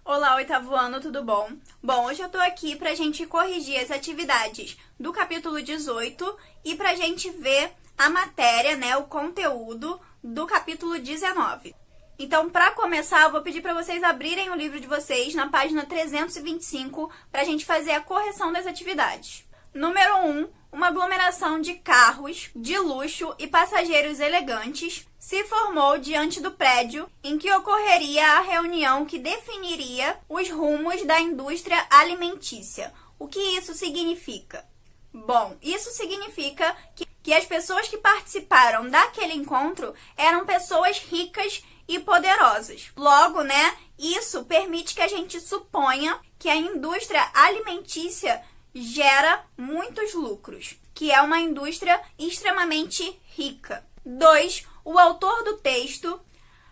Olá, oitavo ano, tudo bom? Bom, hoje eu tô aqui pra gente corrigir as atividades do capítulo 18 e pra gente ver a matéria, né, o conteúdo do capítulo 19. Então, pra começar, eu vou pedir pra vocês abrirem o livro de vocês na página 325 pra gente fazer a correção das atividades. Número 1. Uma aglomeração de carros de luxo e passageiros elegantes se formou diante do prédio em que ocorreria a reunião que definiria os rumos da indústria alimentícia. O que isso significa? Bom, isso significa que as pessoas que participaram daquele encontro eram pessoas ricas e poderosas. Logo, né, isso permite que a gente suponha que a indústria alimentícia gera muitos lucros, que é uma indústria extremamente rica. 2. O autor do texto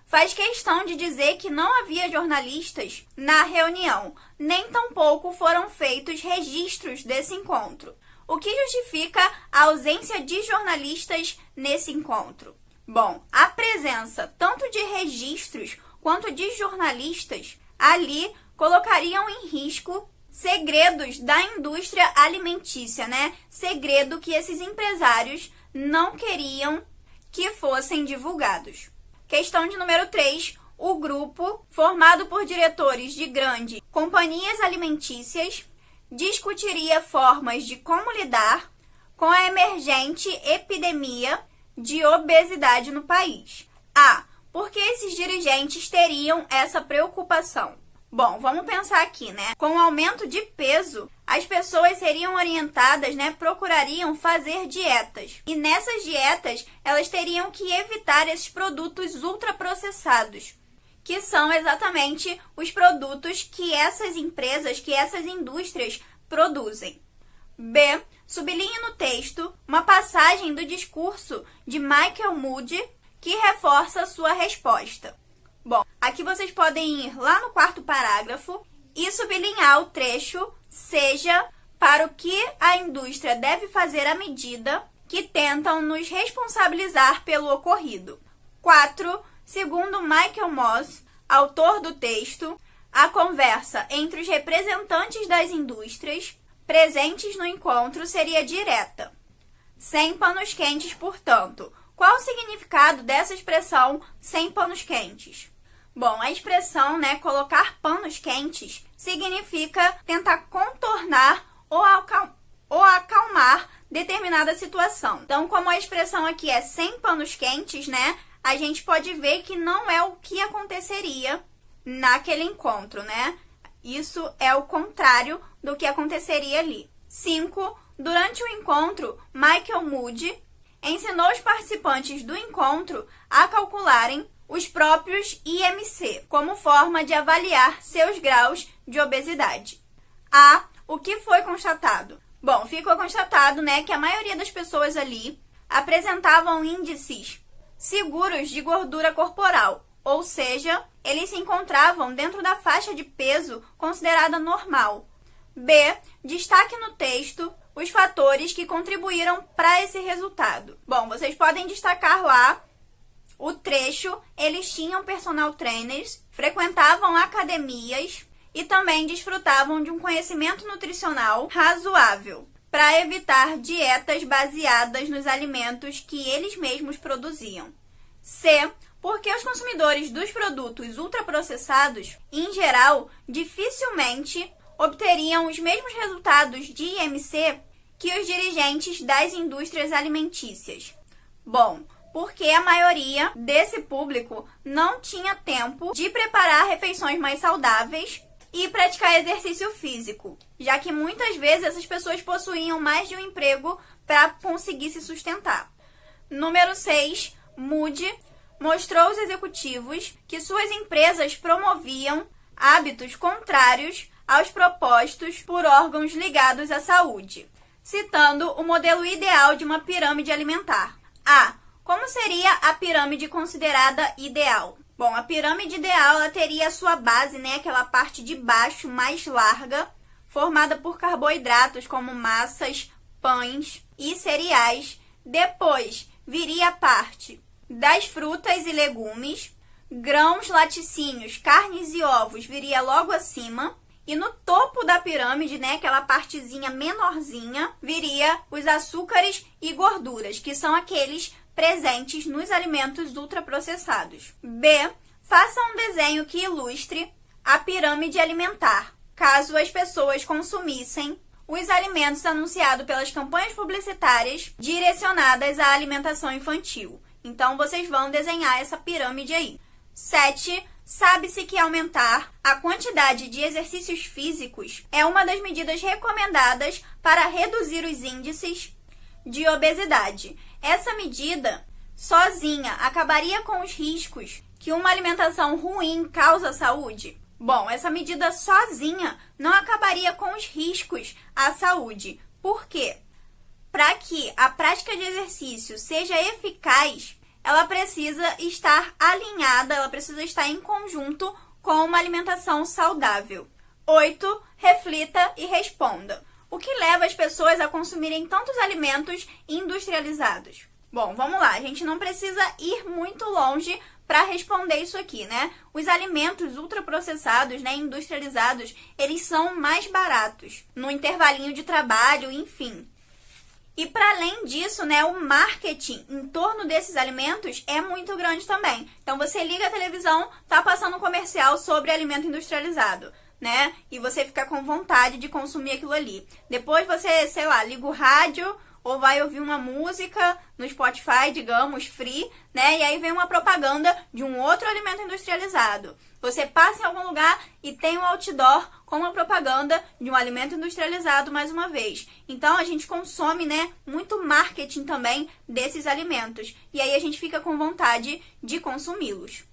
faz questão de dizer que não havia jornalistas na reunião, nem tampouco foram feitos registros desse encontro. O que justifica a ausência de jornalistas nesse encontro? Bom, a presença tanto de registros quanto de jornalistas ali colocariam em risco segredos da indústria alimentícia, né? Segredo que esses empresários não queriam que fossem divulgados. Questão de número 3. O grupo, formado por diretores de grandes companhias alimentícias, discutiria formas de como lidar com a emergente epidemia de obesidade no país. Por que esses dirigentes teriam essa preocupação? Bom, vamos pensar aqui, né? Com o aumento de peso, as pessoas seriam orientadas, né? Procurariam fazer dietas. E nessas dietas, elas teriam que evitar esses produtos ultraprocessados, que são exatamente os produtos que essas empresas, que essas indústrias produzem. B. Sublinhe no texto uma passagem do discurso de Michael Moody que reforça sua resposta. Bom, aqui vocês podem ir lá no quarto parágrafo e sublinhar o trecho seja para o que a indústria deve fazer à medida que tentam nos responsabilizar pelo ocorrido. 4. Segundo Michael Moss, autor do texto, a conversa entre os representantes das indústrias presentes no encontro seria direta, sem panos quentes, portanto. Qual o significado dessa expressão sem panos quentes? Bom, a expressão, né, colocar panos quentes, significa tentar contornar ou acalmar determinada situação. Então, como a expressão aqui é sem panos quentes, né, a gente pode ver que não é o que aconteceria naquele encontro, né? Isso é o contrário do que aconteceria ali. 5. Durante o encontro, Michael Moody ensinou os participantes do encontro a calcularem os próprios IMC, como forma de avaliar seus graus de obesidade. O que foi constatado? Bom, ficou constatado, né, que a maioria das pessoas ali apresentavam índices seguros de gordura corporal, ou seja, eles se encontravam dentro da faixa de peso considerada normal. B. Destaque no texto os fatores que contribuíram para esse resultado. Bom, vocês podem destacar lá o trecho, eles tinham personal trainers, frequentavam academias e também desfrutavam de um conhecimento nutricional razoável, para evitar dietas baseadas nos alimentos que eles mesmos produziam. C. Porque os consumidores dos produtos ultraprocessados, em geral, dificilmente obteriam os mesmos resultados de IMC que os dirigentes das indústrias alimentícias. Bom, porque a maioria desse público não tinha tempo de preparar refeições mais saudáveis e praticar exercício físico, já que muitas vezes essas pessoas possuíam mais de um emprego para conseguir se sustentar. Número 6. Moody mostrou aos executivos que suas empresas promoviam hábitos contrários aos propostos por órgãos ligados à saúde, citando o modelo ideal de uma pirâmide alimentar. Como seria a pirâmide considerada ideal? Bom, a pirâmide ideal ela teria a sua base, né, aquela parte de baixo mais larga, formada por carboidratos como massas, pães e cereais. Depois viria a parte das frutas e legumes. grãos, laticínios, carnes e ovos viria logo acima. E no topo da pirâmide, né, aquela partezinha menorzinha, viria os açúcares e gorduras, que são aqueles presentes nos alimentos ultraprocessados. B. Faça um desenho que ilustre a pirâmide alimentar, caso as pessoas consumissem os alimentos anunciados pelas campanhas publicitárias direcionadas à alimentação infantil. Então, vocês vão desenhar essa pirâmide aí. 7. Sabe-se que aumentar a quantidade de exercícios físicos é uma das medidas recomendadas para reduzir os índices de obesidade. Essa medida, sozinha, acabaria com os riscos que uma alimentação ruim causa à saúde? Bom, essa medida sozinha não acabaria com os riscos à saúde. Por quê? Para que a prática de exercício seja eficaz, ela precisa estar alinhada, ela precisa estar em conjunto com uma alimentação saudável. 8. Reflita e responda. O que leva as pessoas a consumirem tantos alimentos industrializados? Bom, vamos lá, a gente não precisa ir muito longe para responder isso aqui, né? Os alimentos ultraprocessados, né, industrializados, eles são mais baratos no intervalinho de trabalho, enfim. E para além disso, né, o marketing em torno desses alimentos é muito grande também. Então você liga a televisão, tá passando um comercial sobre alimento industrializado, né? E você fica com vontade de consumir aquilo ali. Depois você, sei lá, liga o rádio ou vai ouvir uma música no Spotify, digamos, free, né? E aí vem uma propaganda de um outro alimento industrializado. Você passa em algum lugar e tem um outdoor com uma propaganda de um alimento industrializado mais uma vez. Então, a gente consome, né, muito marketing também desses alimentos. E aí a gente fica com vontade de consumi-los.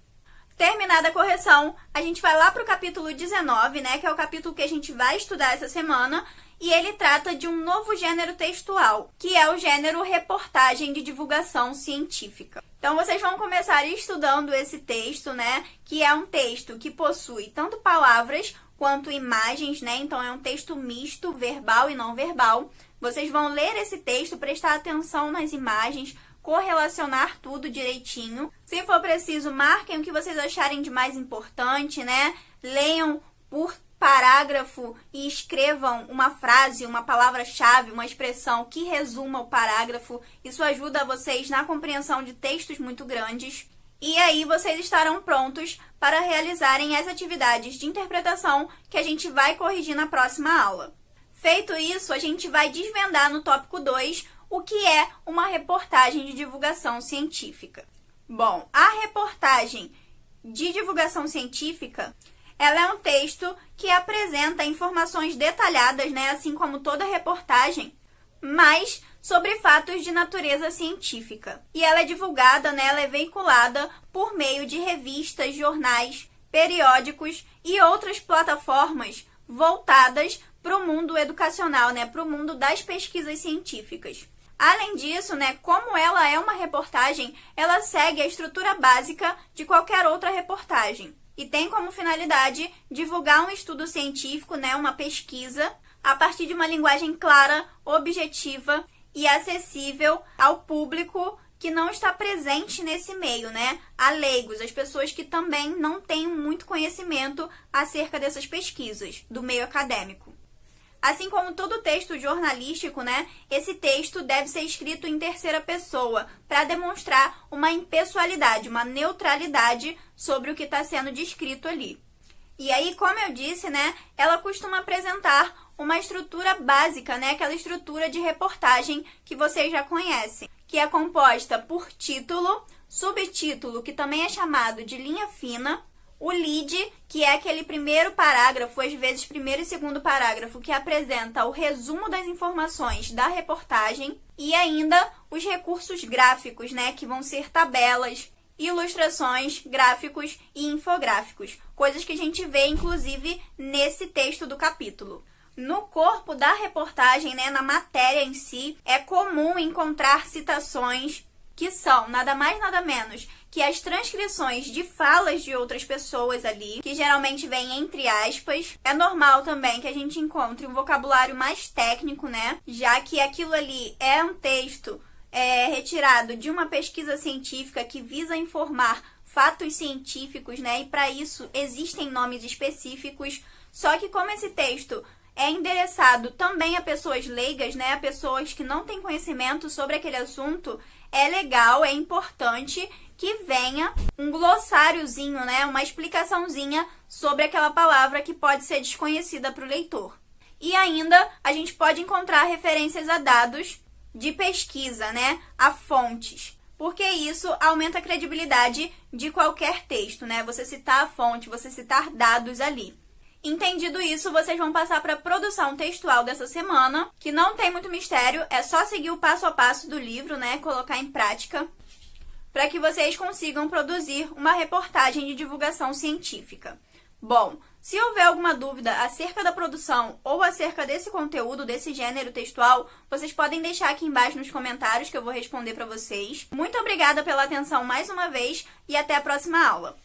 Terminada a correção, a gente vai lá para o capítulo 19, né, que é o capítulo que a gente vai estudar essa semana. E ele trata de um novo gênero textual, que é o gênero reportagem de divulgação científica. Então, vocês vão começar estudando esse texto, né? Que é um texto que possui tanto palavras quanto imagens, né? Então, é um texto misto, verbal e não verbal. Vocês vão ler esse texto, prestar atenção nas imagens, correlacionar tudo direitinho. Se for preciso, marquem o que vocês acharem de mais importante, né? Leiam por parágrafo e escrevam uma frase, uma palavra-chave, uma expressão que resuma o parágrafo. Isso ajuda vocês na compreensão de textos muito grandes. E aí vocês estarão prontos para realizarem as atividades de interpretação que a gente vai corrigir na próxima aula. Feito isso, a gente vai desvendar no tópico 2 o que é uma reportagem de divulgação científica. Bom, a reportagem de divulgação científica, ela é um texto que apresenta informações detalhadas, né, assim como toda reportagem, mas sobre fatos de natureza científica. E ela é divulgada, né, ela é veiculada por meio de revistas, jornais, periódicos e outras plataformas voltadas para o mundo educacional, né, para o mundo das pesquisas científicas. Além disso, né, como ela é uma reportagem, ela segue a estrutura básica de qualquer outra reportagem. E tem como finalidade divulgar um estudo científico, né, uma pesquisa, a partir de uma linguagem clara, objetiva e acessível ao público que não está presente nesse meio, né? A leigos, as pessoas que também não têm muito conhecimento acerca dessas pesquisas do meio acadêmico. Assim como todo texto jornalístico, né, esse texto deve ser escrito em terceira pessoa para demonstrar uma impessoalidade, uma neutralidade sobre o que está sendo descrito ali. E aí, como eu disse, né, ela costuma apresentar uma estrutura básica, né, aquela estrutura de reportagem que vocês já conhecem, que é composta por título, subtítulo, que também é chamado de linha fina, o lead, que é aquele primeiro parágrafo, às vezes primeiro e segundo parágrafo, que apresenta o resumo das informações da reportagem, e ainda os recursos gráficos, né, que vão ser tabelas, ilustrações, gráficos e infográficos, coisas que a gente vê, inclusive, nesse texto do capítulo. No corpo da reportagem, né, na matéria em si, é comum encontrar citações que são nada mais nada menos que as transcrições de falas de outras pessoas ali, que geralmente vem entre aspas. É normal também que a gente encontre um vocabulário mais técnico, né? Já que aquilo ali é um texto retirado de uma pesquisa científica que visa informar fatos científicos, né? E para isso existem nomes específicos. Só que como esse texto é endereçado também a pessoas leigas, né? A pessoas que não têm conhecimento sobre aquele assunto, é legal, é importante que venha um glossáriozinho, né? Uma explicaçãozinha sobre aquela palavra que pode ser desconhecida para o leitor. E ainda a gente pode encontrar referências a dados de pesquisa, né? A fontes. Porque isso aumenta a credibilidade de qualquer texto, né? Você citar a fonte, você citar dados ali. Entendido isso, vocês vão passar para a produção textual dessa semana, que não tem muito mistério, é só seguir o passo a passo do livro, né? Colocar em prática, para que vocês consigam produzir uma reportagem de divulgação científica. Bom, se houver alguma dúvida acerca da produção ou acerca desse conteúdo, desse gênero textual, vocês podem deixar aqui embaixo nos comentários que eu vou responder para vocês. Muito obrigada pela atenção mais uma vez e até a próxima aula!